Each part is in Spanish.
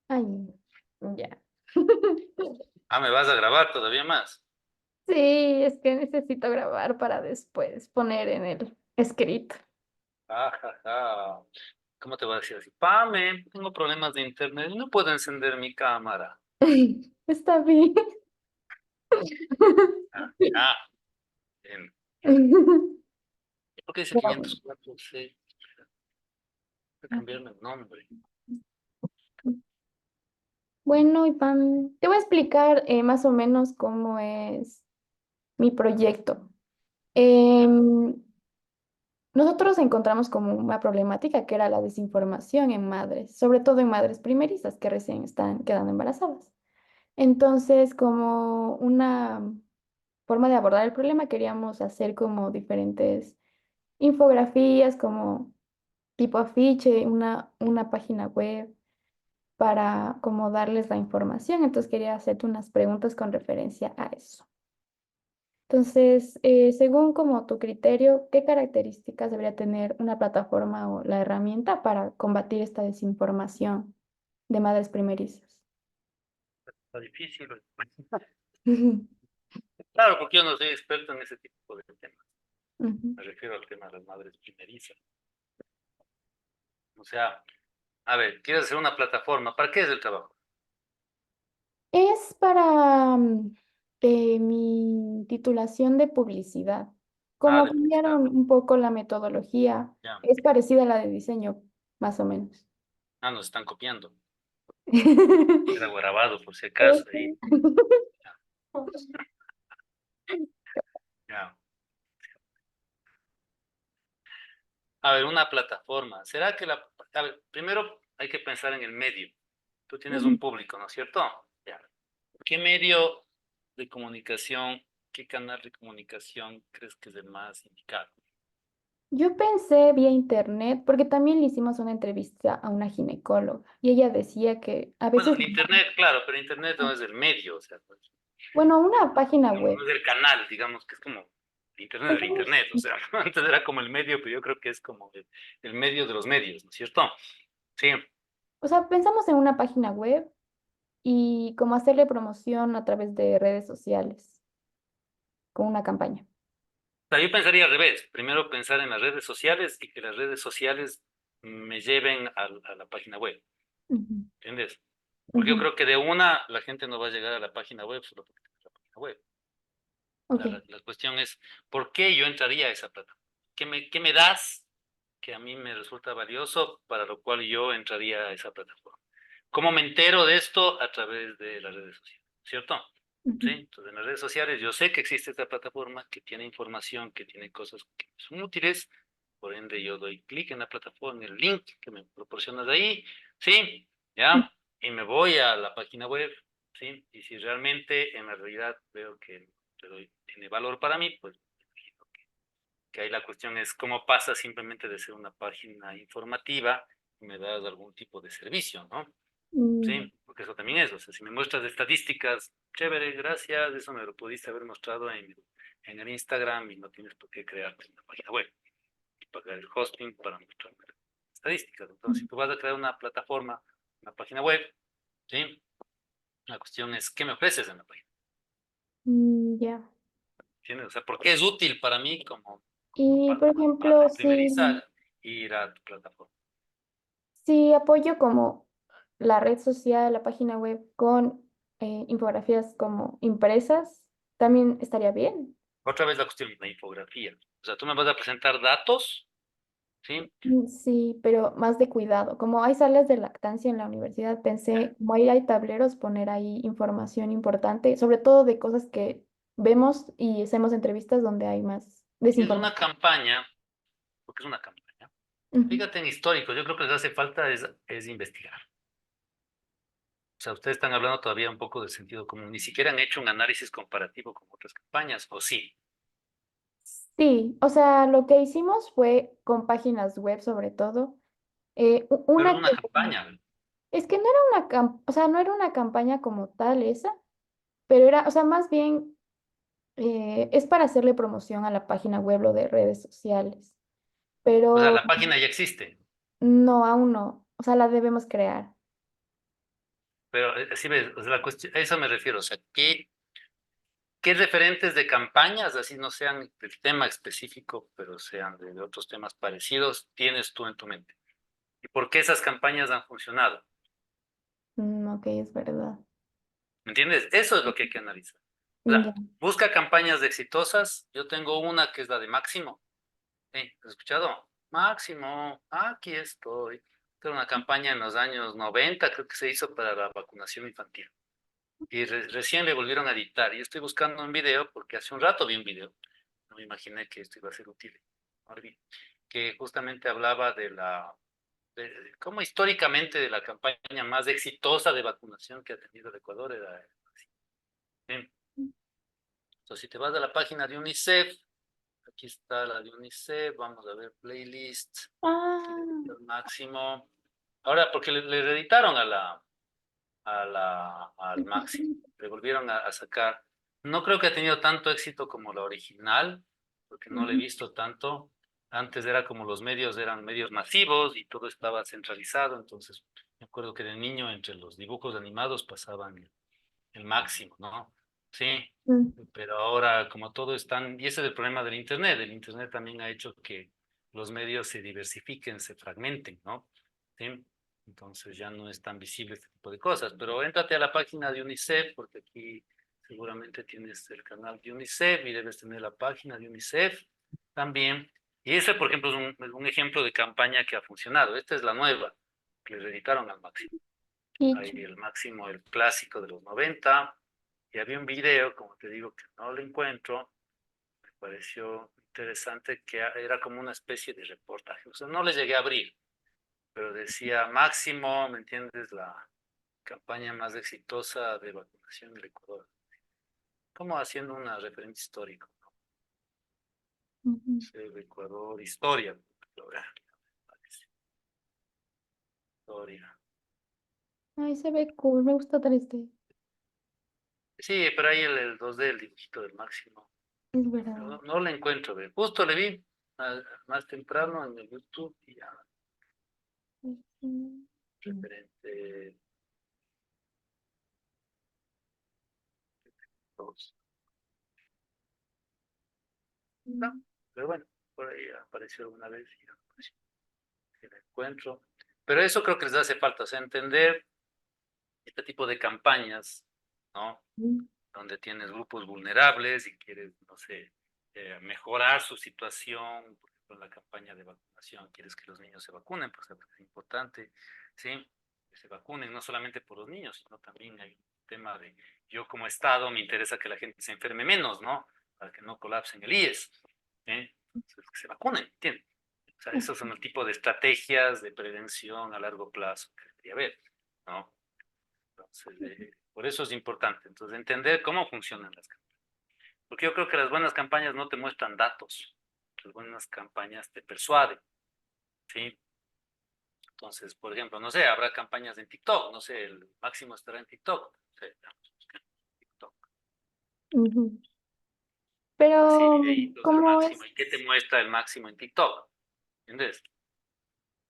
Ay, ya. Ah, ¿me vas a grabar todavía más? Sí, es que necesito grabar para después poner en el escrito. Ajaja. ¿Cómo te voy a decir así? Pame, tengo problemas de internet y no puedo encender mi cámara. Está bien. Ah, ah, bien. ¿Por qué dice Bueno, 504? Sí, voy a cambiarme el nombre. bueno, Iván, te voy a explicar más o menos cómo es mi proyecto. Ya. Em, Nosotros encontramos como una problemática que era la desinformación en madres, sobre todo en madres primerizas que recién están quedando embarazadas. Entonces, como una forma de abordar el problema, queríamos hacer como diferentes infografías, como tipo afiche, una página web para como darles la información. Entonces, quería hacerte unas preguntas con referencia a eso. Entonces, según como tu criterio, ¿qué características debería tener una plataforma o la herramienta para combatir esta desinformación de madres primerizas? Está difícil. Claro, porque yo no soy experto en ese tipo de temas. Ujú. Me refiero al tema de las madres primerizas. O sea, a ver, quieres hacer una plataforma. ¿Para qué es el trabajo? Es para mi titulación de publicidad. Ah, Como de publicidad. cambiaron un poco la metodología, Ya. es parecida a la de diseño, más o menos. Ah, nos están copiando. Era grabado por si acaso ahí. Eso. Ya. A ver, una plataforma. ¿Será que la... A ver, primero hay que pensar en el medio. Tú tienes un Ujú. público, ¿no es cierto? Ya. ¿Qué medio de comunicación, qué canal de comunicación crees que es el más indicado? Yo pensé vía internet, porque también le hicimos una entrevista a una ginecóloga y ella decía que a Bueno, veces, el internet, claro, pero internet no es el medio, o sea, pues, bueno, una página no web. es el canal, digamos que es como internet del Pensamos, internet, o sea, antes era como el medio, pero yo creo que es como el medio de los medios, ¿no es cierto? Sí. o sea, pensamos en una página web y cómo hacerle promoción a través de redes sociales con una campaña. O sea, yo pensaría al revés. Primero pensar en las redes sociales y que las redes sociales me lleven a la página web. Ujú, ¿Entiendes? Porque yo ujú. creo que de una la gente no va a llegar a la página web solo porque es la página web. Ok. La cuestión es, ¿por qué yo entraría a esa plataforma? Qué me das que a mí me resulta valioso para lo cual yo entraría a esa plataforma? ¿Cómo me entero de esto? A través de las redes sociales, ¿cierto? Sí, Ujú, entonces en las redes sociales yo sé que existe esta plataforma que tiene información, que tiene cosas que son útiles, por ende yo doy clic en la plataforma, en el link que me proporcionas ahí, sí, ya, y me voy a la página web, sí, y si realmente en la realidad veo que tiene valor para mí, pues imagino que ahí la cuestión es cómo pasa simplemente de ser una página informativa y me das algún tipo de servicio, ¿no? mm, Sí, porque eso también es, o sea, si me muestras estadísticas, chévere, gracias, eso me lo pudiste haber mostrado en el Instagram y no tienes por qué crearte una página web y pagar el hosting para mostrarme las estadísticas. Entonces, si tú vas a crear una plataforma, una página web, ¿sí? La cuestión es, ¿qué me ofreces en la página? ya. ¿Entiendes? O sea, ¿por qué es útil para mí como Y por ejemplo, madre primeriza si, ir a tu plataforma? si apoyo como la red social, la página web con infografías como impresas, también estaría bien. Otra vez la cuestión, la infografía. O sea, tú me vas a presentar datos, ¿sí? Sí, pero más de cuidado. Como hay salas de lactancia en la universidad, pensé, como ahí hay tableros, poner ahí información importante, sobre todo de cosas que vemos y hacemos entrevistas donde hay más Si es una desinformación. campaña, porque es una campaña. Ujú. Fíjate en históricos, yo creo que les hace falta es investigar. O sea, ustedes están hablando todavía un poco del sentido común, ni siquiera han hecho un análisis comparativo con otras campañas, o sí, Sí, o sea, lo que hicimos fue con páginas web sobre todo. pero es Una una que campaña. es que no era o sea, no era una campaña como tal esa, pero era, o sea, más bien es para hacerle promoción a la página web o de redes sociales. O sea, Pero la página ya existe. no, aún no. O sea, la debemos crear. pero así ves, o sea, la cuestión, a eso me refiero, o sea, ¿qué referentes de campañas, así no sean del tema específico, pero sean de otros temas parecidos, tienes tú en tu mente? ¿Y por qué esas campañas han funcionado? Ok, es verdad. ¿Me entiendes? Eso es lo que hay que analizar. O sea, Ya. busca campañas de exitosas. Yo tengo una que es la de Máximo. ¿Sí? ¿Has escuchado? Máximo, aquí estoy. Esta era una campaña en los años 90, creo que se hizo para la vacunación infantil. Y recién le volvieron a editar. Y estoy buscando un video, porque hace un rato vi un video. No me imaginé que esto iba a ser útil. Ahora vi que justamente hablaba de cómo históricamente de la campaña más exitosa de vacunación que ha tenido el Ecuador era. ¿Sí? Entonces, si te vas a la página de UNICEF, aquí está la de UNICEF, vamos a ver playlist, Ah, el máximo. Ahora, porque le reeditaron al máximo, le volvieron a sacar. No creo que ha tenido tanto éxito como la original, porque no le he ujú, visto tanto. Antes era como los medios eran medios masivos y todo estaba centralizado, entonces me acuerdo que de niño entre los dibujos animados pasaban el máximo, ¿no? Sí, mm, pero ahora como todo es tan, y ese es el Internet también ha hecho que los medios se diversifiquen, se fragmenten, ¿no? Sí, entonces ya no es tan visible este tipo de cosas, pero éntrate a la página de UNICEF, porque aquí seguramente tienes el canal de UNICEF y debes tener la página de UNICEF también. Y ese, por ejemplo, es un ejemplo de campaña que ha funcionado. Esta es la nueva, que le editaron al máximo. Ahí Kichi. el máximo, el clásico de los 90. Y había un video, como te digo, que no lo encuentro, me pareció interesante, que era como una especie de reportaje. O sea, no le llegué a abrir, pero decía máximo, ¿me entiendes? La campaña más exitosa de vacunación en el Ecuador. Como haciendo una referencia histórica, ¿no? Ujú. Sí, el Ecuador, historia. Historia. Ay, se ve cool, me gusta 3D. Sí, pero ahí el 2D, el dibujito del máximo. Es verdad. No, no lo encuentro, ve. Justo le vi más temprano en el YouTube y ya, Ujú. referente dos. No, pero bueno, por ahí apareció alguna vez y ya apareció, que la encuentro. Pero eso creo que les hace falta, o sea, entender este tipo de campañas, ¿no? Ujú. Donde tienes grupos vulnerables y quieres, no sé, mejorar su situación, por ejemplo, en la campaña de vacunación, quieres que los niños se vacunen, pues es importante, ¿sí? Que se vacunen, no solamente por los niños, sino también hay un tema de, yo como Estado me interesa que la gente se enferme menos, ¿no? Para que no colapsen el IES, ¿eh? Entonces, que se vacunen, ¿entiendes? O sea, esos son el tipo de estrategias de prevención a largo plazo que debería haber, ¿no? Entonces, por eso es importante. Entonces, entender cómo funcionan las campañas. Porque yo creo que las buenas campañas no te muestran datos. Las buenas campañas te persuaden, ¿sí? Entonces, por ejemplo, no sé, habrá campañas en TikTok, no sé, el máximo estará en TikTok. Sí, TikTok. Ujú. Así, Pero, videitos del ¿cómo máximo. es? ¿Y qué te muestra el máximo en TikTok? ¿Entiendes?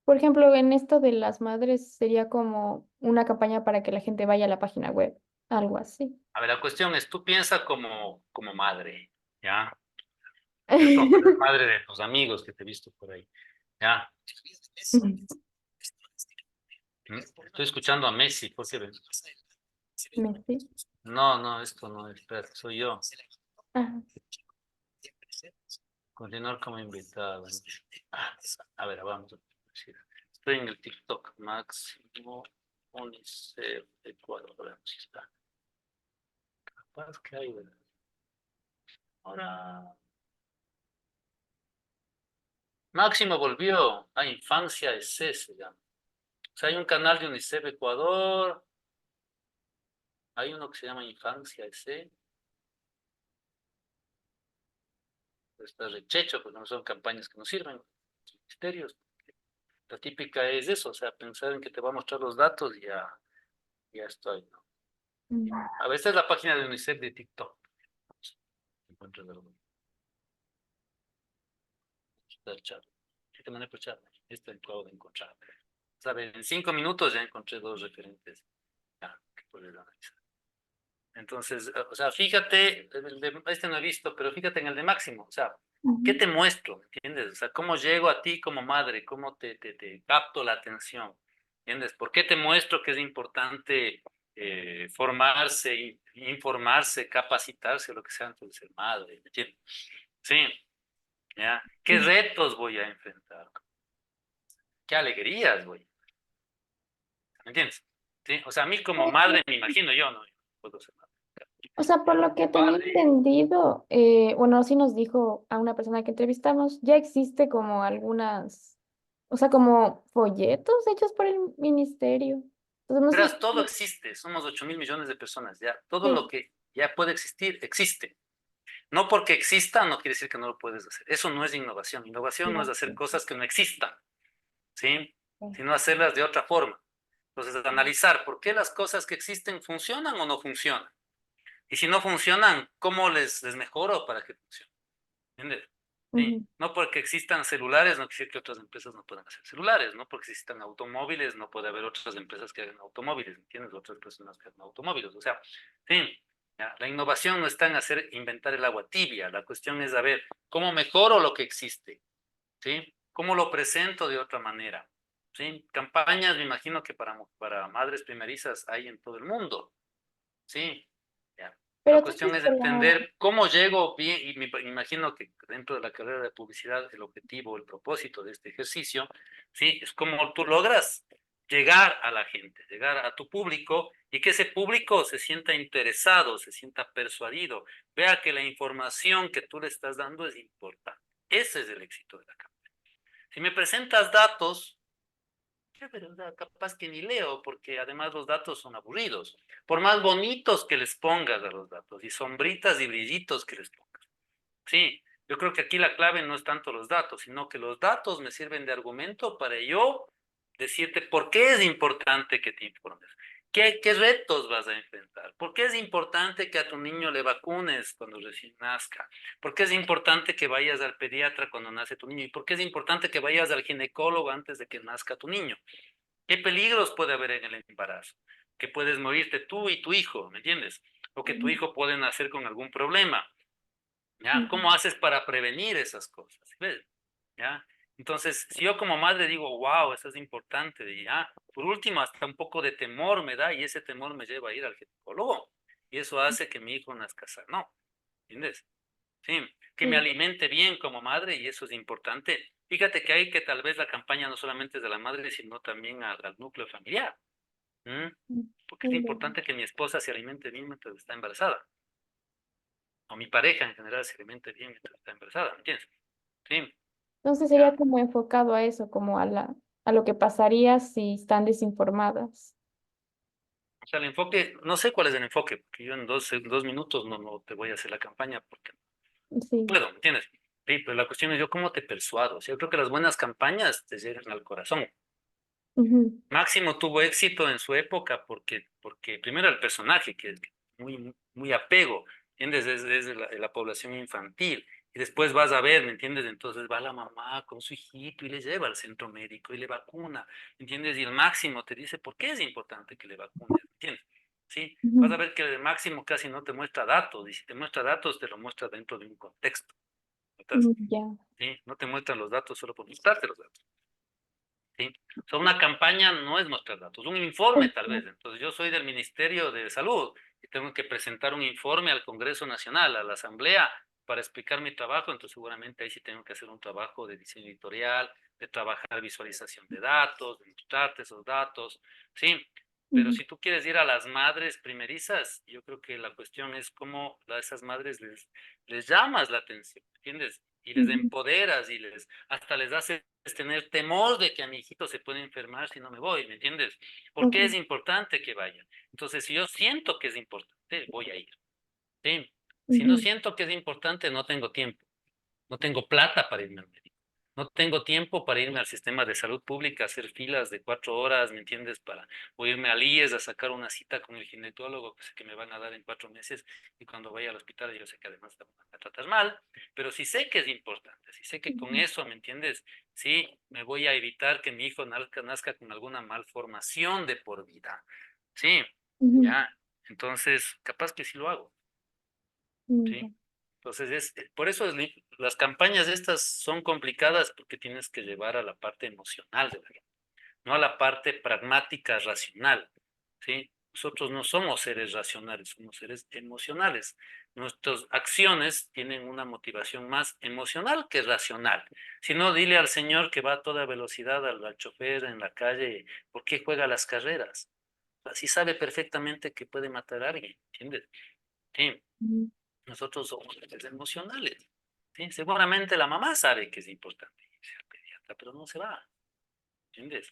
Por ejemplo, en esto de las madres sería como una campaña para que la gente vaya a la página web, algo así. A ver, la cuestión es, tú piensas como madre, ¿ya? ¿Cierto? Eres madre de tus amigos que te he visto por ahí, ¿ya? Estoy escuchando a Messi, ¿por qué ves? Messi. No, no, esto no es, espérate, soy yo. Ajá. Continuar como invitado. Ah, a ver, vamos a decir. Estoy en el TikTok máximo UNICEF Ecuador. A ver si está. Capaz que hay, ¿verdad? Ahora, Máximo volvió a Infancia EC, se llama. O sea, hay un canal de UNICEF Ecuador, hay uno que se llama Infancia EC, está rechecho, pues no son campañas que no sirven, son misterios. La típica es eso, o sea, pensar en que te va a mostrar los datos y ya estoy, ¿no? Mm. A veces la página de UNICEF de TikTok. Encuentro algo. Está el chat. ¿Qué te mandé por chat? Esto acabo de encontrar. ¿Sabe? En 5 minutos ya encontré dos referentes. Ya. puedes analizar. Entonces, o sea, fíjate, este no he visto, pero fíjate en el de Máximo, o sea, ¿qué Ujú. te muestro? ¿Entiendes? O sea, ¿cómo llego a ti como madre? ¿Cómo te capto la atención? ¿Entiendes? ¿Por qué te muestro que es importante formarse, informarse, capacitarse, lo que sea antes de ser madre? ¿Me entiendes? Sí, ¿ya? ¿Qué Sí. retos voy a enfrentar? ¿Qué alegrías voy? ¿Me entiendes? ¿Sí? O sea, a mí como madre, me imagino yo, no puedo ser madre. O sea, por Ya, lo que como tenía padre. entendido, bueno, sí nos dijo a una persona que entrevistamos, ya existe como algunas, o sea, como folletos hechos por el ministerio. Entonces, no sé Verás, si... todo existe, somos 8.000 millones de personas, ya. Todo lo Sí, que ya puede existir, existe. No porque exista, no quiere decir que no lo puedes hacer. Eso no es innovación. Innovación no es no, hacer sí, cosas que no existan, ¿sí? sí. Sino hacerlas de otra forma. Entonces, analizar por qué las cosas que existen funcionan o no funcionan. Y si no funcionan, ¿cómo les mejoro para que funcionen? ¿Entiendes? Sí, Ujú, no porque existan celulares, no quiere decir que otras empresas no puedan hacer celulares, no porque existan automóviles, no puede haber otras empresas que hagan automóviles, ¿entiendes? Otras personas que hagan automóviles, o sea, sí, ya, la innovación no está en hacer, inventar el agua tibia, la cuestión es saber cómo mejoro lo que existe, ¿sí? ¿Cómo lo presento de otra manera? ¿Sí? Campañas, me imagino que para madres primerizas hay en todo el mundo, ¿sí? Ya. La pero cuestión entonces, es la... entender cómo llego bien, y me imagino que dentro de la carrera de publicidad, el objetivo, el propósito de este ejercicio, sí, es cómo tú logras llegar a la gente, llegar a tu público y que ese público se sienta interesado, se sienta persuadido, vea que la información que tú le estás dando es importante. Ese es el éxito de la campaña. Si me presentas datos, chévere, o sea, capaz que ni leo, porque además los datos son aburridos. Por más bonitos que les pongas a los datos, y sombritas y brillitos que les pongas. Sí, yo creo que aquí la clave no es tanto los datos, sino que los datos me sirven de argumento para yo decirte por qué es importante que te informes. ¿Qué retos vas a enfrentar? ¿Por qué es importante que a tu niño le vacunes cuando recién nazca? ¿Por qué es importante que vayas al pediatra cuando nace tu niño? ¿Y por qué es importante que vayas al ginecólogo antes de que nazca tu niño? ¿Qué peligros puede haber en el embarazo? Que puedes morirte tú y tu hijo, ¿me entiendes? O que tu Ujú, hijo puede nacer con algún problema, ¿ya? ujú, ¿Cómo haces para prevenir esas cosas? ¿Ves? ¿Ya? Entonces, si yo como madre digo, wow, eso es importante, ya, por último, hasta un poco de temor me da y ese temor me lleva a ir al ginecólogo y eso hace que mi hijo nazca sano, ¿entiendes? Sí, que me sí, alimente bien como madre y eso es importante. Fíjate que hay que tal vez la campaña no solamente es de la madre, sino también al núcleo familiar. ¿Mm? sí, Porque es sí. importante que mi esposa se alimente bien mientras está embarazada, o mi pareja en general se alimente bien mientras está embarazada, ¿me entiendes? Sí, Entonces sería ya. como enfocado a eso, como a a lo que pasaría si están desinformadas. O sea, el enfoque, no sé cuál es el enfoque, porque yo en 2 minutos no te voy a hacer la campaña porque no Sí. puedo, ¿me entiendes? Sí, pero la cuestión es yo cómo te persuado. O sea, yo creo que las buenas campañas te llegan al corazón. Ujú, Máximo tuvo éxito en su época porque primero el personaje, que es muy apego, ¿entiendes? Es de la población infantil. Y después vas a ver, ¿me entiendes? Entonces va la mamá con su hijito y le lleva al centro médico y le vacuna, ¿me entiendes? Y el Máximo te dice por qué es importante que le vacunes, ¿me entiendes? Sí, vas a ujú, ver que el Máximo casi no te muestra datos, y si te muestra datos, te lo muestra dentro de un contexto, ¿notas? ya. ¿Sí? No te muestra los datos solo por mostrarte los datos. ¿Sí? O sea, una campaña no es mostrar datos, un informe tal vez. Entonces, yo soy del Ministerio de Salud y tengo que presentar un informe al Congreso Nacional, a la Asamblea, para explicar mi trabajo. Entonces, seguramente ahí sí tengo que hacer un trabajo de diseño editorial, de trabajar visualización de datos, de mostrarte esos datos, ¿sí? Pero Ujú, si tú quieres ir a las madres primerizas, yo creo que la cuestión es cómo a esas madres les llamas la atención, ¿entiendes? Y les ujú, empoderas y hasta les haces tener temor de que a mi hijito se puede enfermar si no me voy, ¿me entiendes? ¿Por ok, qué es importante que vaya? Entonces, si yo siento que es importante, voy a ir, ¿sí? Si no ujú, siento que es importante, no tengo tiempo, no tengo plata para irme al médico. No tengo tiempo para irme al sistema de salud pública, a hacer filas de 4 horas, ¿me entiendes? O irme al IES a sacar una cita con el ginecólogo que sé que me van a dar en 4 meses y cuando vaya al hospital yo sé que además me van a tratar mal, pero si sé que es importante, si sé que con ujú, eso, ¿me entiendes? Sí, me voy a evitar que mi hijo nazca con alguna malformación de por vida. Sí, Ujú, ¿ya? Entonces, capaz que sí lo hago, ya. ¿sí? Entonces, por eso las campañas estas son complicadas porque tienes que llevar a la parte emocional de la gente, no a la parte pragmática, racional, ¿sí? Nosotros no somos seres racionales, somos seres emocionales. Nuestras acciones tienen una motivación más emocional que racional. Si no, dile al señor que va a toda velocidad, al chofer en la calle, ¿por qué juega las carreras? Así sabe perfectamente que puede matar a alguien, ¿entiendes? Sí, Mm, nosotros somos seres emocionales. ¿Sí? Seguramente la mamá sabe que es importante irse al pediatra, pero no se va, ¿entiendes?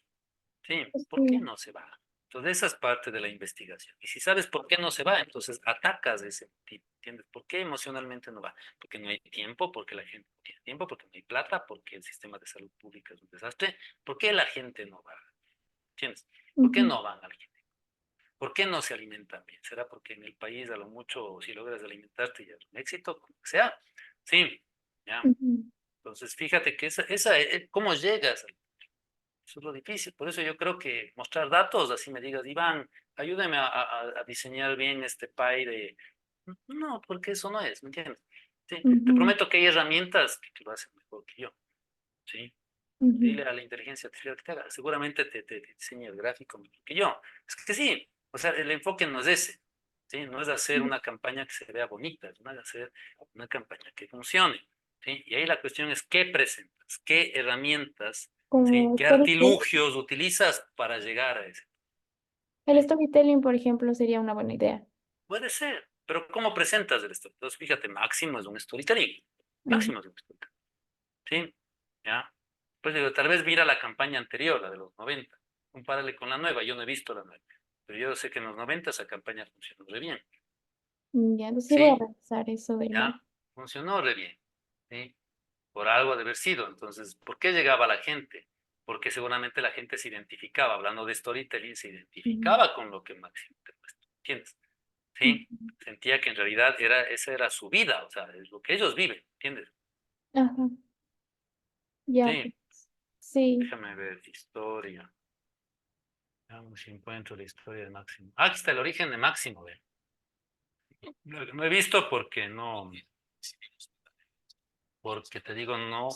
Sí, pues ¿por qué sí. no se va? Entonces, esa es parte de la investigación. Y si sabes por qué no se va, entonces atacas ese tipo, ¿entiendes? ¿Por qué emocionalmente no va? Porque no hay tiempo, porque la gente no tiene tiempo, porque no hay plata, porque el sistema de salud pública es un desastre. ¿Por qué la gente no va? ¿Entiendes? ¿Por qué Ujú, no van a la gente? ¿Por qué no se alimentan bien? ¿Será porque en el país a lo mucho, si logras alimentarte, ya es un éxito, como sea? Sí, ya. ujú, Entonces, fíjate que ¿cómo llegas? Eso es lo difícil. Por eso yo creo que mostrar datos, así me digas, Iván, ayúdame a diseñar bien este pie de... No, porque eso no es, ¿me entiendes? Sí, te ujú, prometo que hay herramientas que lo hacen mejor que yo, ¿sí? ujú, Dile a la inteligencia artificial que te haga. Seguramente te diseña el gráfico mejor que yo. Es que sí, o sea, el enfoque no es ese, ¿sí? No es hacer una campaña que se vea bonita, es más hacer una campaña que funcione, ¿sí? Y ahí la cuestión es qué presentas, qué herramientas, ¿sí? como ¿Qué storytelling. artilugios utilizas para llegar a ese? El ¿Sí? storytelling, por ejemplo, sería una buena idea. Puede ser, pero ¿cómo presentas el storytelling? Entonces, fíjate, Máximo es un storytelling. Ujú, Máximo es un storytelling. ¿Sí? ¿Ya? Pues digo, tal vez mira la campaña anterior, la de los 90. Compárale con la nueva, yo no he visto la nueva. Pero yo sé que en los 90 esa campaña funcionó re bien. ya, entonces sí voy a ¿Sí? revisar eso de la... ¿Ya? Funcionó re bien. ¿Sí? Por algo ha de haber sido. Entonces, ¿por qué llegaba la gente? Porque seguramente la gente se identificaba, hablando de storytelling, se Ujú, identificaba con lo que Máximo te muestra. ¿Entiendes? ¿Sí? ujú. Sentía que en realidad esa era su vida, o sea, es lo que ellos viven, ¿entiendes? Ajá, ya, Sí, pues. Sí. déjame ver, historia. Veamos si encuentro la historia de Máximo. Ah, aquí está el origen de Máximo, ve. No he visto porque te digo, no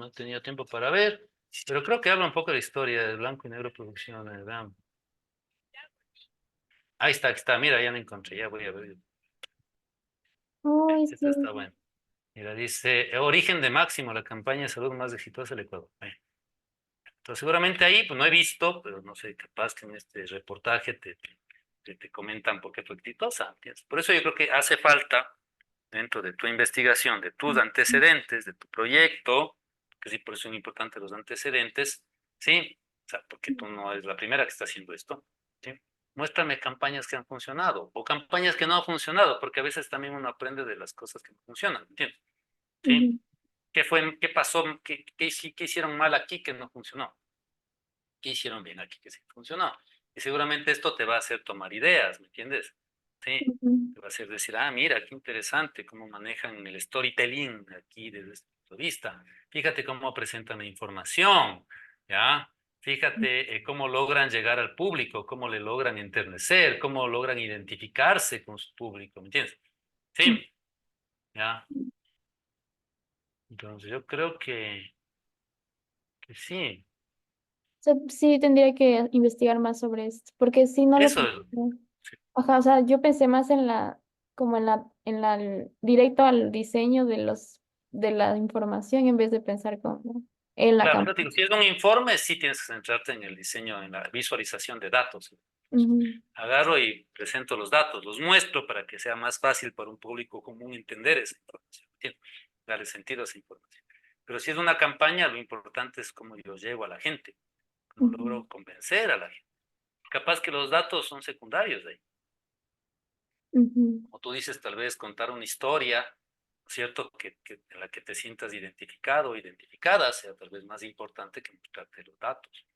he tenido tiempo para ver, pero creo que habla un poco de la historia de Blanco y Negro Producciones, veamos. Ahí está, aquí está, mira, ya lo encontré, ya voy a ver. Ay, Esto sí. está bueno. Mira, dice, origen de Máximo, la campaña de salud más exitosa del Ecuador. Entonces, seguramente ahí, pues no he visto, pero no sé, capaz que en este reportaje te comentan por qué fue exitosa, ¿entiendes? Por eso yo creo que hace falta, dentro de tu investigación, de tus antecedentes, de tu proyecto, que sí, por eso son importantes los antecedentes, ¿sí? O sea, porque tú no eres la primera que está haciendo esto, ¿sí? Muéstrame campañas que han funcionado o campañas que no han funcionado, porque a veces también uno aprende de las cosas que no funcionan, ¿entiendes? ¿Sí? Ujú, ¿Qué pasó? ¿Qué hicieron mal aquí que no funcionó? ¿Qué hicieron bien aquí que sí funcionó? Y seguramente esto te va a hacer tomar ideas, ¿me entiendes? Sí, ujú, te va a hacer decir, ah, mira, qué interesante cómo manejan el storytelling aquí desde este punto de vista. Fíjate cómo presentan la información, ¿ya? Fíjate cómo logran llegar al público, cómo le logran enternecer, cómo logran identificarse con su público, ¿me entiendes? ujú. Sí, ¿ya? Entonces yo creo que sí, Sea, sí tendría que investigar más sobre esto, porque si no lo eso es. pensé. Ajá, o sea, yo pensé más en la, como directo al diseño de de la información en vez de pensar como en la Claro, yo te campaña. digo, si es un informe, sí tienes que centrarte en el diseño, en la visualización de datos. Ujú, Agarro y presento los datos, los muestro para que sea más fácil para un público común entender esa información, ¿entiendes? Darle sentido a esa información. Pero si es una campaña, lo importante es cómo yo llego a la gente, cómo ujú, logro convencer a la gente. Capaz que los datos son secundarios ahí. ujú, Como tú dices, tal vez contar una historia, ¿cierto? En la que te sientas identificado o identificada sea tal vez más importante que mostrarte los datos.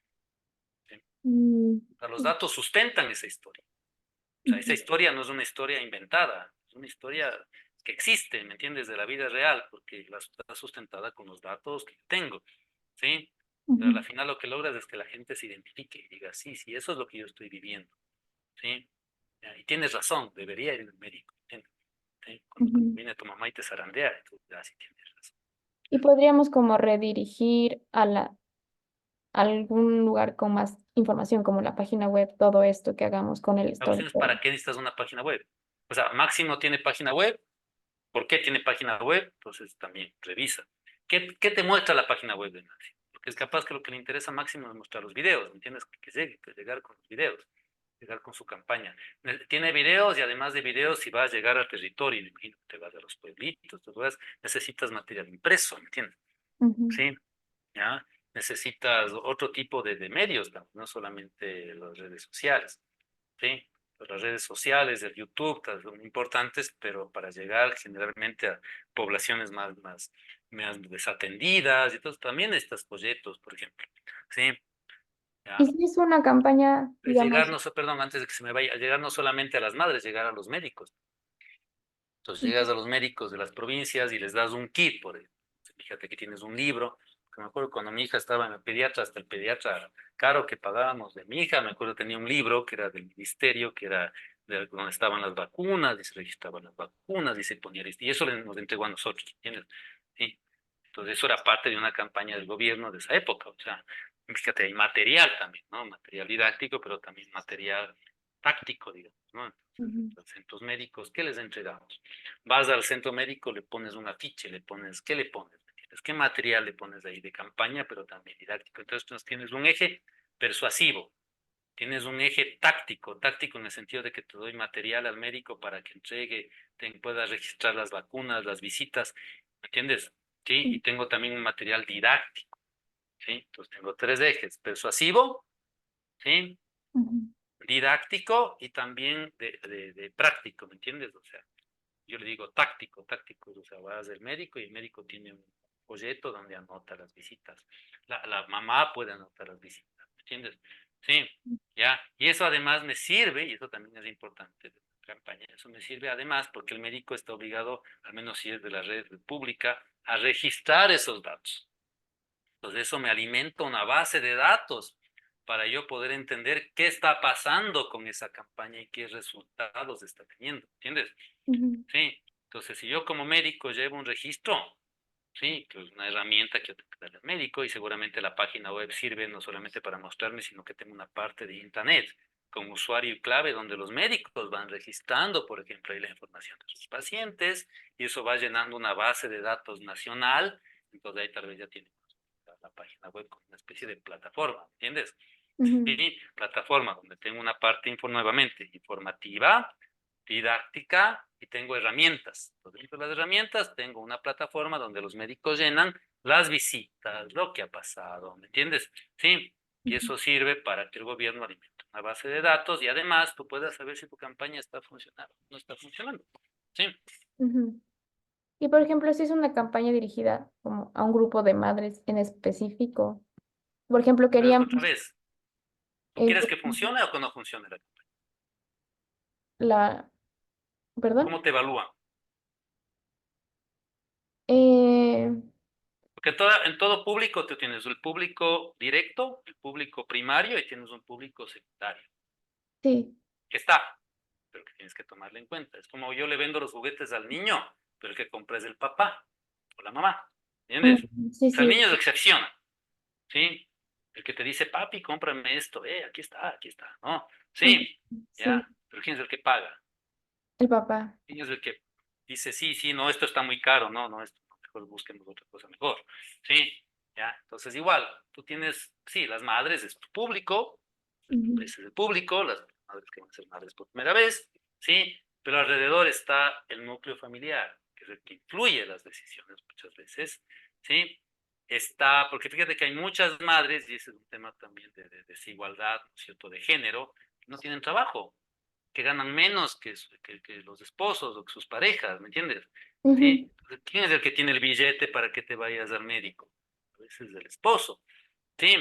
¿Sí? mm, O sea, los datos sustentan esa historia. O sea, esa ujú, historia no es una historia inventada, es una historia que existe, ¿me entiendes? De la vida real, porque está sustentada con los datos que tengo, ¿sí? Pero ujú, al final lo que logras es que la gente se identifique y diga, sí, sí, eso es lo que yo estoy viviendo, ¿sí? Ya, y tienes razón, debería ir al médico, ¿entiendes? ¿Sí? Cuando Ujú. viene tu mamá y te zarandea, entonces ya sí tienes razón. Y podríamos como redirigir a algún lugar con más información, como la página web, todo esto que hagamos con el La cuestión es, ¿para storytelling. qué necesitas una página web? O sea, Máximo tiene página web. ¿Por qué tiene página web? Entonces también revisa. ¿Qué te muestra la página web de Máximo? Porque es capaz que lo que le interesa a Máximo es mostrar los videos, ¿entiendes? Que llegar con los videos, llegar con su campaña. Tiene videos y además de videos, si vas a llegar al territorio, imagino que te vas a los pueblitos, necesitas material impreso, ¿me entiendes? Ujú. Sí, ¿ya? Necesitas otro tipo de medios, no solamente las redes sociales. Sí, pues las redes sociales, el YouTube, son importantes, pero para llegar generalmente a poblaciones más desatendidas y todo, también estos proyectos, por ejemplo. Sí, Y ya. si es una campaña, Llegar, digamos, no sé, perdón, antes de que se me vaya, llegar no solamente a las madres, llegar a los médicos. Entonces ujú, llegas a los médicos de las provincias y les das un kit, por ejemplo. Fíjate que tienes un libro. Que me acuerdo cuando mi hija estaba en el pediatra, hasta el pediatra caro que pagábamos de mi hija, me acuerdo tenía un libro que era del ministerio, que era de donde estaban las vacunas, y se registraban las vacunas, y se ponía, y eso nos entregó a nosotros, ¿entiendes? Sí. Entonces eso era parte de una campaña del gobierno de esa época, o sea, fíjate, hay material también, ¿no? Material didáctico, pero también material práctico, digamos, ¿no? Entonces, ujú, los centros médicos, ¿qué les entregamos? Vas al centro médico, le pones un afiche, le pones, ¿qué le pones? ¿Me entiendes? ¿Qué material le pones ahí de campaña, pero también didáctico? Entonces, tú tienes un eje persuasivo, tienes un eje táctico, táctico en el sentido de que te doy material al médico para que entregue, pueda registrar las vacunas, las visitas, ¿me entiendes? Sí, y tengo también un material didáctico, ¿sí? Entonces tengo tres ejes, persuasivo, ¿sí? ujú, Didáctico y también de práctico, ¿me entiendes? O sea, yo le digo táctico, táctico, o sea, vas del médico y el médico tiene un folleto donde anota las visitas. La mamá puede anotar las visitas, ¿me entiendes? Sí, ya. Y eso además me sirve, y eso también es importante de la campaña, eso me sirve además porque el médico está obligado, al menos si es de la red pública, a registrar esos datos. Entonces eso me alimenta una base de datos para yo poder entender qué está pasando con esa campaña y qué resultados está teniendo, ¿entiendes? ujú, Sí, entonces si yo como médico llevo un registro, sí, que es una herramienta que yo tengo que darle al médico y seguramente la página web sirve no solamente para mostrarme, sino que tengo una parte de intranet con usuario y clave donde los médicos van registrando, por ejemplo, ahí la información de sus pacientes y eso va llenando una base de datos nacional, entonces ahí tal vez ya tiene la página web como una especie de plataforma, ¿entiendes? ujú, Sí, plataforma donde tengo una parte nuevamente informativa, didáctica y tengo herramientas. Dentro de las herramientas tengo una plataforma donde los médicos llenan las visitas, lo que ha pasado, ¿me entiendes? Sí, y ujú, eso sirve para que el gobierno alimente una base de datos y además tú puedas saber si tu campaña está funcionando o no está funcionando. Sí, ujú. Y por ejemplo, si es una campaña dirigida como a un grupo de madres en específico, por ejemplo, pero es que queríamos otra vez, ¿tú eh, quieres que funcione o que no funcione la campaña? la, ¿perdón? ¿Cómo te evalúan? Eh, Porque en todo público tú tienes el público directo, el público primario y tienes un público secundario. sí. Que está, pero que tienes que tomarlo en cuenta. Es como yo le vendo los juguetes al niño, pero el que compra es el papá o la mamá. ¿Entiendes? Sí, O sea, el sí. niño es excepción, ¿sí? El que te dice, papi, cómprame esto, aquí está, ¿no? Ujú, Sí, sí, ya, pero ¿quién es el que paga? el papá. ¿Quién es el que dice, sí, sí, no, esto está muy caro, no, esto, mejor busquemos otra cosa mejor, ¿sí? Ya, entonces igual, tú tienes, sí, las madres es tu público, Ujú, ese es el público, las madres que van a ser madres por primera vez, ¿sí? Pero alrededor está el núcleo familiar, que es el que influye las decisiones muchas veces, ¿sí? Está, porque fíjate que hay muchas madres, y ese es un tema también de desigualdad, ¿no es cierto?, de género, que no tienen trabajo, que ganan menos que los esposos o que sus parejas, ¿me entiendes? ujú, ¿Sí? Entonces, ¿quién es el que tiene el billete para que te vayas al médico? A veces el esposo. Sí,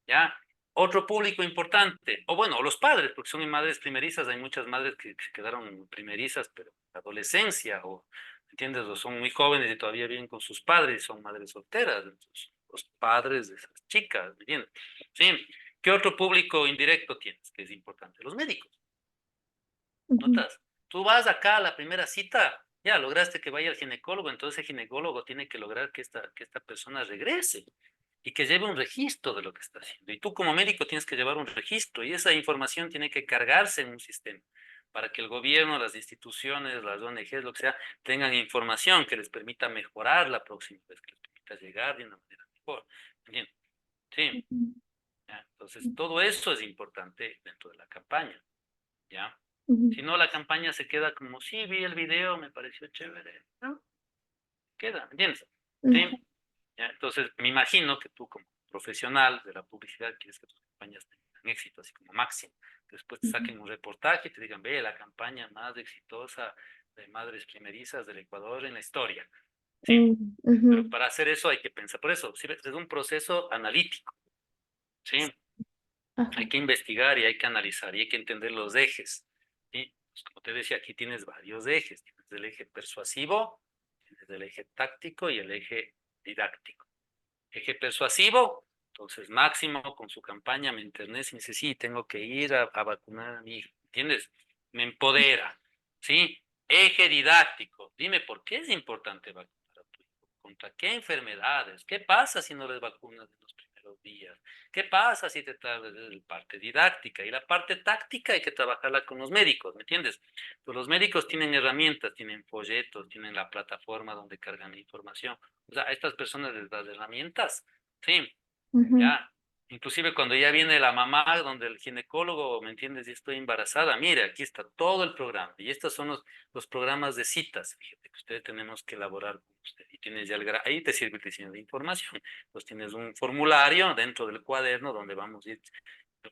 ya. Otro público importante, o bueno, los padres, porque son madres primerizas, hay muchas madres que quedaron primerizas, pero en la adolescencia, o, ¿entiendes? O son muy jóvenes y todavía viven con sus padres, son madres solteras, entonces, los padres de esas chicas, ¿me entiendes? Sí. ¿Qué otro público indirecto tienes que es importante? Los médicos. Ujú, ¿Notas? Tú vas acá a la primera cita, ya lograste que vaya al ginecólogo, entonces el ginecólogo tiene que lograr que esta persona regrese y que lleve un registro de lo que está haciendo. Y tú como médico tienes que llevar un registro y esa información tiene que cargarse en un sistema para que el gobierno, las instituciones, las ONGs, lo que sea, tengan información que les permita mejorar la próxima vez, que les permita llegar de una manera mejor. Bien, sí, ujú, ya. Entonces todo eso es importante dentro de la campaña, ¿ya? ujú, Si no, la campaña se queda como, sí, vi el video, me pareció chévere. No, queda, ¿me entiendes? ujú, Sí. ¿Ya? Entonces, me imagino que tú como profesional de la publicidad quieres que tus campañas tengan éxito, así como máximo. Que después te ujú, saquen un reportaje y te digan, ve, la campaña más exitosa de madres primerizas del Ecuador en la historia. Sí, ujú, ujú, pero para hacer eso hay que pensar, por eso, sí, es un proceso analítico, ¿sí? Hay ajá, que investigar y hay que analizar y hay que entender los ejes, ¿sí? Pues como te decía, aquí tienes varios ejes. Tienes el eje persuasivo, tienes el eje táctico y el eje didáctico. Eje persuasivo, entonces Máximo con su campaña me enternece y me dice, sí, tengo que ir a vacunar a mi hijo, ¿entiendes? Me empodera, ¿sí? Eje didáctico, dime por qué es importante vacunar a tu hijo, contra qué enfermedades, qué pasa si no les vacunas en los primeros días, qué pasa si te tardas en la parte didáctica y la parte táctica hay que trabajarla con los médicos, ¿me entiendes? Pues los médicos tienen herramientas, tienen folletos, tienen la plataforma donde cargan la información. O sea, a estas personas les das herramientas, sí, ujú, ya. Inclusive cuando ya viene la mamá, donde el ginecólogo, ¿me entiendes? Y estoy embarazada, mire, aquí está todo el programa. Y estos son los programas de citas, fíjate, que ustedes tenemos que elaborar con usted. Y tienes ya ahí te sirve el diseño de información. Pues tienes un formulario dentro del cuaderno donde vamos a ir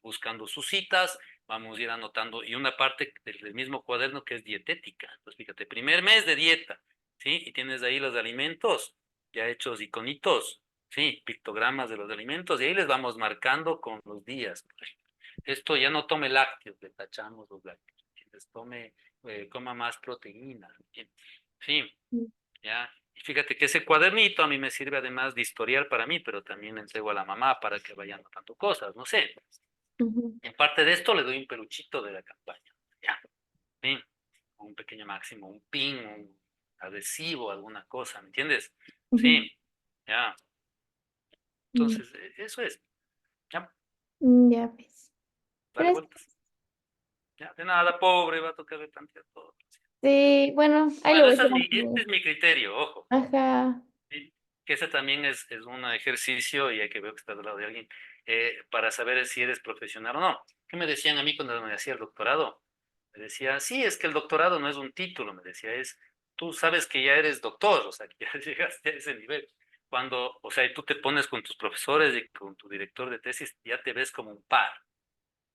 buscando sus citas, vamos a ir anotando, y una parte del mismo cuaderno que es dietética. Entonces, fíjate, primer mes de dieta, ¿sí? Y tienes ahí los alimentos ya hechos iconitos, ¿sí? Pictogramas de los alimentos, y ahí les vamos marcando con los días. Por ejemplo. Esto ya no tome lácteos, le tachamos los lácteos. ¿Entiendes? Coma más proteína. ¿Entiendes? Sí, ya. Y fíjate que ese cuadernito a mí me sirve además de historial para mí, pero también le entrego a la mamá para que vaya anotando cosas, no sé. ujú, En parte de esto le doy un peluchito de la campaña. Ya, ¿sí? Un pequeño máximo, un pin, un adhesivo, alguna cosa, ¿me entiendes? ujú, Sí, ya. ujú, Entonces, eso es. Ya, ya ves. dale Pero vueltas. Ya, de nada, pobre, va a tocar replantear todo. sí, bueno, ahí lo Bueno, voy a hacer. este es mi criterio, ojo. Ajá. Sí, que ese también es un ejercicio y hay que ver que estás al lado de alguien para saber si eres profesional o no. ¿Qué me decían a mí cuando me hacía el doctorado? Me decía, sí, es que el doctorado no es un título, me decía, tú sabes que ya eres doctor, o sea, que ya llegaste a ese nivel. Cuando, o sea, y tú te pones con tus profesores y con tu director de tesis, ya te ves como un par,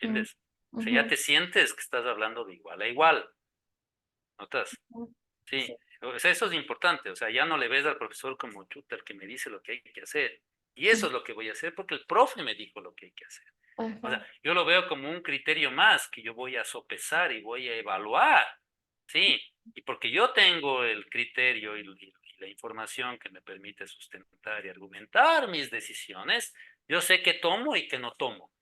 Mm, ¿entiendes? O sea, ya ujú, te sientes que estás hablando de igual a igual, ¿notas? Sí, sí, o sea, eso es importante, o sea, ya no le ves al profesor como chuta el que me dice lo que hay que hacer. Y eso mm, es lo que voy a hacer porque el profe me dijo lo que hay que hacer. O sea, ajá. yo lo veo como un criterio más que yo voy a sopesar y voy a evaluar, ¿sí? Y porque yo tengo el criterio y la información que me permite sustentar y argumentar mis decisiones, yo sé qué tomo y qué no tomo.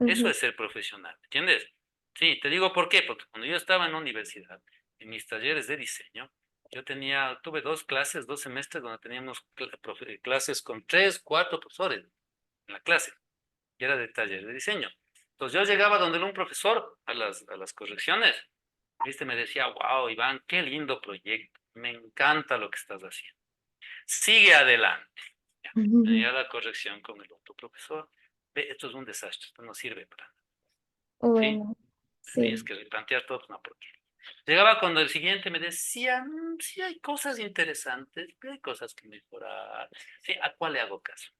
Eso Ujú, es ser profesional, ¿entiendes? Sí, te digo por qué, porque cuando yo estaba en la universidad, en mis talleres de diseño, tuve dos clases, dos semestres donde teníamos clases con tres, cuatro profesores en la clase, y era de taller de diseño. Entonces yo llegaba donde un profesor a las correcciones, ¿viste? Me decía, wow, Iván, qué lindo proyecto, me encanta lo que estás haciendo. Sigue adelante. Ya, ujú. tenía la corrección con el otro profesor. Ve, esto es un desastre, esto no sirve para nada. ¿Sí? Bueno, Tenías sí. que replantear todo, no, porque llegaba cuando el siguiente me decía, sí hay cosas interesantes, pero hay cosas que mejorar. Sí, ¿a cuál le hago caso?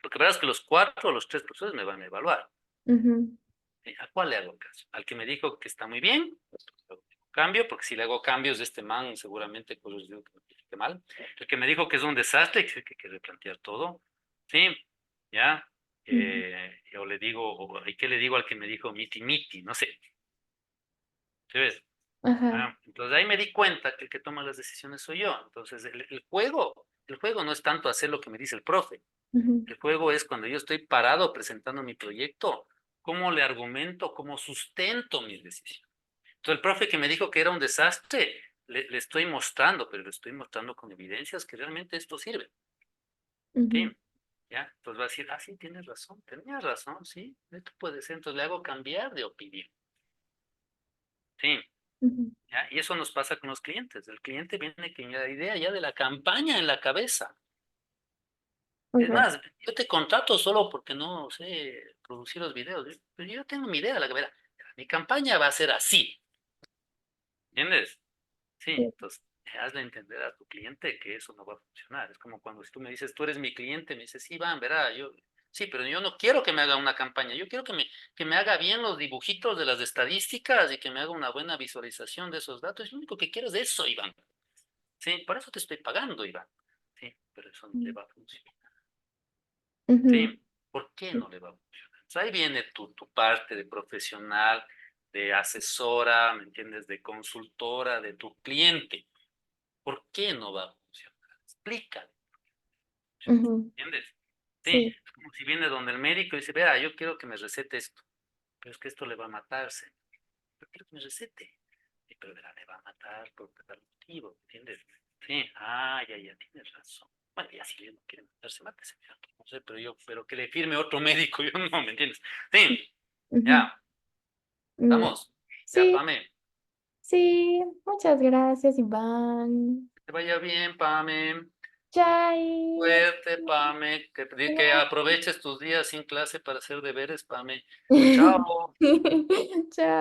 Porque verás que los cuatro o los tres profesores me van a evaluar. Ujú, ¿Sí? ¿A cuál le hago caso? Al que me dijo que está muy bien, pues, cambio, porque si le hago cambios de este man, seguramente cosas digo que me dijiste mal. El que me dijo que es un desastre, que hay que replantear todo. Sí, ya. ujú, Yo le digo, ¿y qué le digo al que me dijo miti miti? No sé. ¿Sí ves? ajá. Ah, entonces ahí me di cuenta que el que toma las decisiones soy yo. Entonces el juego no es tanto hacer lo que me dice el profe. Ujú, El juego es cuando yo estoy parado presentando mi proyecto, cómo le argumento, cómo sustento mis decisiones. Entonces, el profe que me dijo que era un desastre, le estoy mostrando, pero le estoy mostrando con evidencias que realmente esto sirve. Sí, Ujú, ya. Entonces va a decir, ah, sí, tienes razón, tenías razón, sí, esto puede ser. Entonces le hago cambiar de opinión. Sí, ujú. ya. Y eso nos pasa con los clientes. El cliente viene con la idea ya de la campaña en la cabeza. Es Ok. más, yo te contrato solo porque no sé producir los videos, ¿eh? Pero yo tengo mi idea de la cabeza. Mi campaña va a ser así, ¿entiendes? Sí, Sí. entonces hazle entender a tu cliente que eso no va a funcionar. Es como cuando si tú me dices, tú eres mi cliente, me dices, sí, van, verá, yo, sí, pero yo no quiero que me haga una campaña, yo quiero que me haga bien los dibujitos de las estadísticas y que me haga una buena visualización de esos datos. Lo único que quiero es eso, Iván. Sí, por eso te estoy pagando, Iván. Sí, pero eso no le va a funcionar. Sí, Ujú, ¿por qué no le va a funcionar? Pues ahí viene tu parte de profesional, de asesora, ¿me entiendes? De consultora, de tu cliente. ¿Por qué no va a funcionar? Explica, ujú. ¿entiendes? Sí, Sí. es como si viene donde el médico y dice, vea, yo quiero que me recete esto, pero es que esto le va a matarse. Yo quiero que me recete. Sí, pero verá, le va a matar por tal motivo, ¿entiendes? Sí, ah, ya, tienes razón. Bueno, ya si él no quiere matarse, mátese. Ya, no sé, pero que le firme otro médico, yo no, ¿me entiendes? Sí, Ujú. ya, Ya. vamos. Ya, Sí, Pame, sí. Muchas gracias, Iván. que te vaya bien, Pame. Chai. Fuerte, Pame, que Gracias. aproveches tus días sin clase para hacer deberes, Pame. Chao. Chao.